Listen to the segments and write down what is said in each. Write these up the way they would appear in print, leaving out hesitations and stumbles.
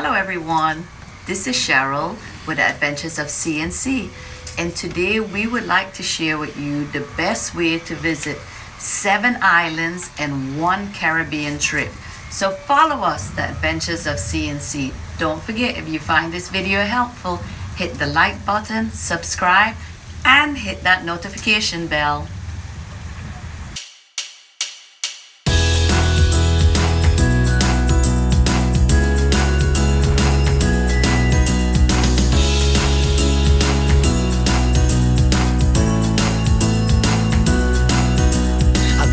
Hello everyone, this is Cheryl with the Adventures of C&C, and today we would like to share with you the best way to visit 7 islands and 1 Caribbean trip. So follow us, the Adventures of C&C. Don't forget, if you find this video helpful, hit the like button, subscribe, and hit that notification bell.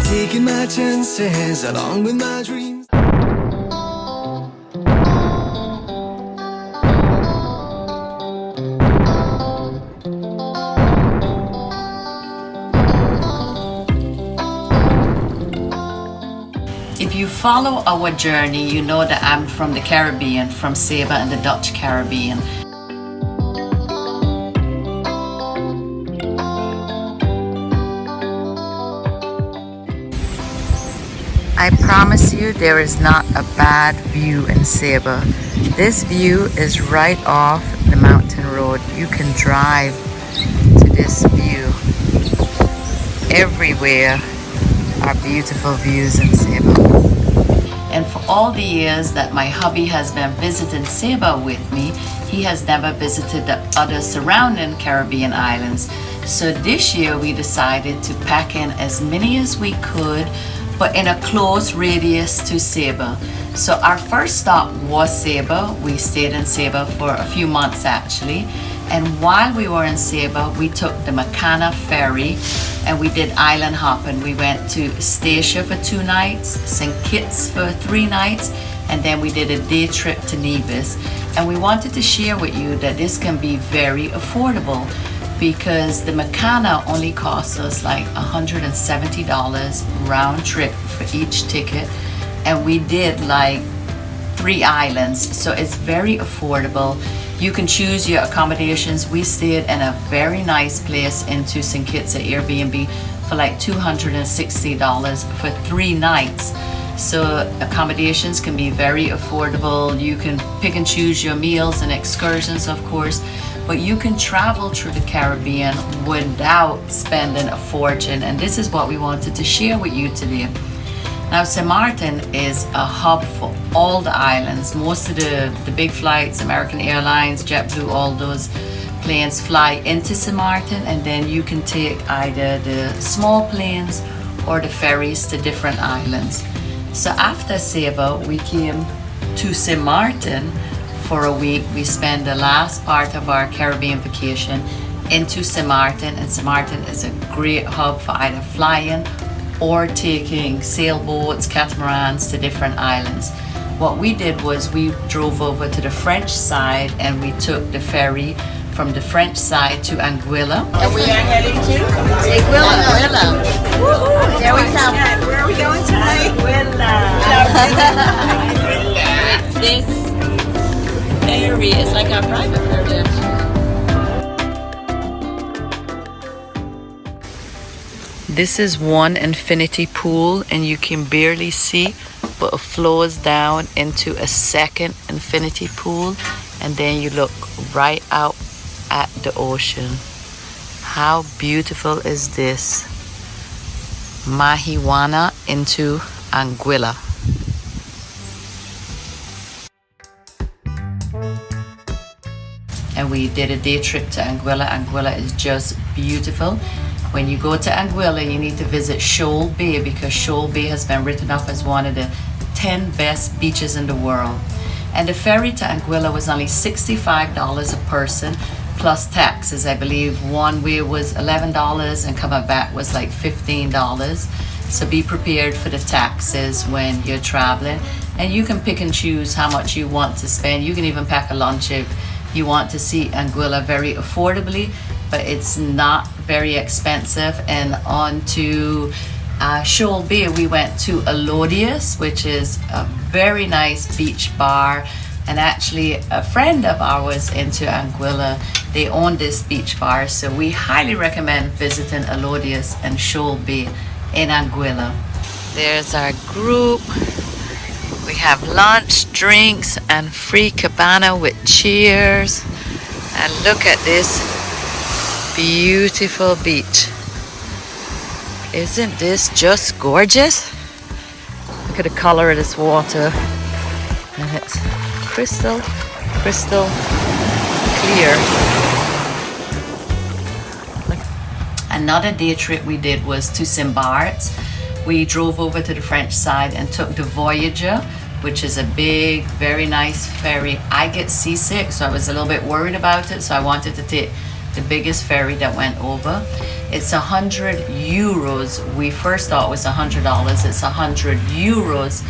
Taking my chances along with my dreams. If you follow our journey, you know that I'm from the Caribbean, from Saba and the Dutch Caribbean. I promise you there is not a bad view in Saba. This view is right off the mountain road. You can drive to this view. Everywhere are beautiful views in Saba. And for all the years that my hubby has been visiting Saba with me, he has never visited the other surrounding Caribbean islands. So this year we decided to pack in as many as we could, but in a close radius to Saba. So our first stop was Saba. We stayed in Saba for a few months actually. And while we were in Saba, we took the Makana ferry and we did island hopping. We went to Statia for 2 nights, St. Kitts for 3 nights, and then we did a day trip to Nevis. And we wanted to share with you that this can be very affordable, because the Makana only costs us like $170 round trip for each ticket, and we did like 3 islands, so it's very affordable. You can choose your accommodations. We stayed in a very nice place into St. Kitts at Airbnb for like $260 for 3 nights. So accommodations can be very affordable. You can pick and choose your meals and excursions, of course, but you can travel through the Caribbean without spending a fortune, and this is what we wanted to share with you today. Now, St. Martin is a hub for all the islands. Most of the big flights, American Airlines, JetBlue, all those planes fly into St. Martin, and then you can take either the small planes or the ferries to different islands. So after Saba, we came to St. Martin for a week. We spent the last part of our Caribbean vacation into St. Martin, and St. Martin is a great hub for either flying or taking sailboats, catamarans to different islands. What we did was we drove over to the French side and we took the ferry from the French side to Anguilla. And we are heading to Anguilla. Woohoo! There we come. Where are we going tonight? Anguilla. This ferry is like our private ferry actually. This is one infinity pool, and you can barely see, but it flows down into a second infinity pool, and then you look right out at the ocean. How beautiful is this? Mahiwana into Anguilla. And we did a day trip to Anguilla. Anguilla is just beautiful. When you go to Anguilla, you need to visit Shoal Bay, because Shoal Bay has been written up as one of the 10 best beaches in the world. And the ferry to Anguilla was only $65 a person plus taxes. I believe one way was $11 and coming back was like $15. So be prepared for the taxes when you're traveling. And you can pick and choose how much you want to spend. You can even pack a lunch if you want to see Anguilla very affordably, but it's not very expensive. And on to Shoal Bay, we went to Elodius, which is a very nice beach bar. And actually a friend of ours into Anguilla, they own this beach bar, so we highly recommend visiting Elodius and Shoal Bay in Anguilla. There's our group. We have lunch, drinks, and free cabana with cheers. And look at this beautiful beach. Isn't this just gorgeous? Look at the color of this water. And it's crystal clear. Another day trip we did was to St. Bart's. We drove over to the French side and took the Voyager, which is a big, very nice ferry. I get seasick, so I was a little bit worried about it, so I wanted to take the biggest ferry that went over. It's 100 euros. We first thought it was $100. It's 100 euros,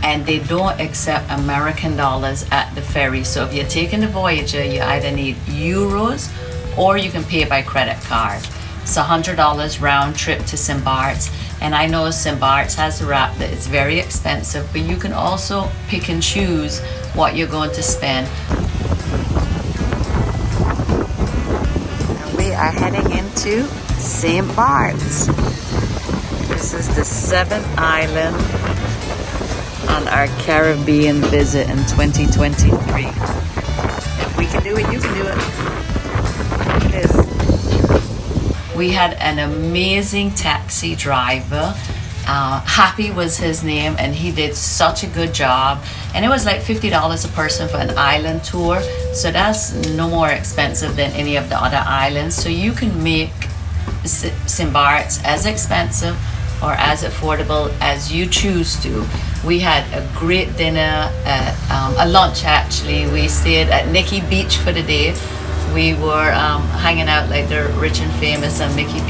and they don't accept American dollars at the ferry. So if you're taking the Voyager, you either need euros or you can pay by credit card. It's $100 round trip to St. Bart's. And I know St. Bart's has a rap that it's very expensive, but you can also pick and choose what you're going to spend. And we are heading into St. Bart's. This is the 7th island on our Caribbean visit in 2023. If we can do it, you can do it. Look at this. We had an amazing taxi driver. Happy was his name, and he did such a good job. And it was like $50 a person for an island tour. So that's no more expensive than any of the other islands. So you can make St. Bart's as expensive or as affordable as you choose to. We had a great dinner, a lunch actually. We stayed at Nikki Beach for the day. We were hanging out like the rich and famous on Nikki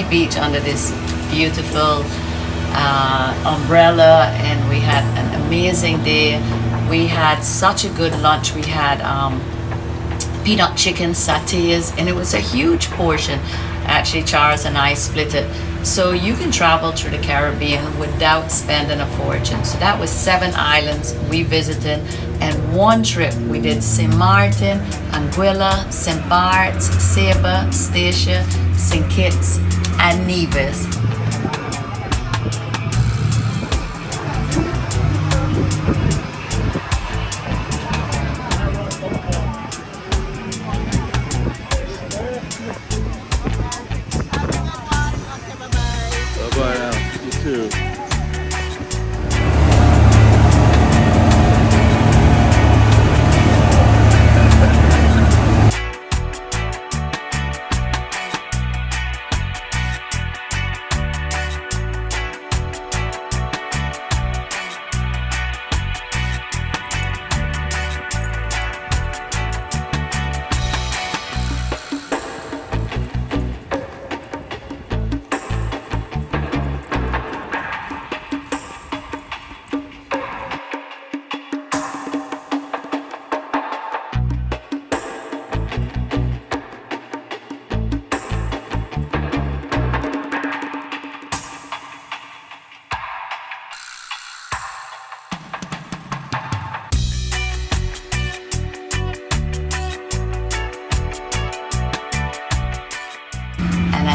Beach under this beautiful umbrella, and we had an amazing day. We had such a good lunch. We had peanut chicken satays, and it was a huge portion. Actually, Charles and I split it. So you can travel through the Caribbean without spending a fortune. So that was 7 islands we visited, and one trip we did St. Martin, Anguilla, St. Bart's, Saba, Statia, St. Kitts, and Nevis. Bye-bye now. You too.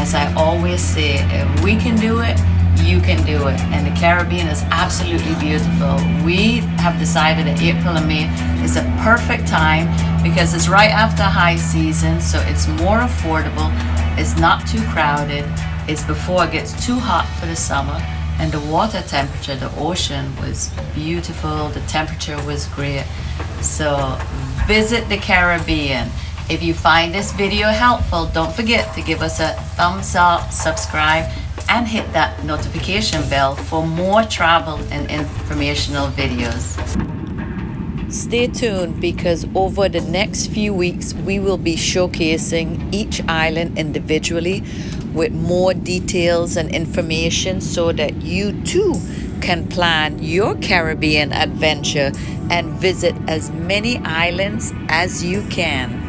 As I always say, if we can do it, you can do it. And the Caribbean is absolutely beautiful. We have decided that April and May is a perfect time because it's right after high season, so it's more affordable, it's not too crowded, it's before it gets too hot for the summer, and the water temperature, the ocean was beautiful, the temperature was great. So visit the Caribbean. If you find this video helpful, don't forget to give us a thumbs up, subscribe, and hit that notification bell for more travel and informational videos. Stay tuned because over the next few weeks, we will be showcasing each island individually with more details and information so that you too can plan your Caribbean adventure and visit as many islands as you can.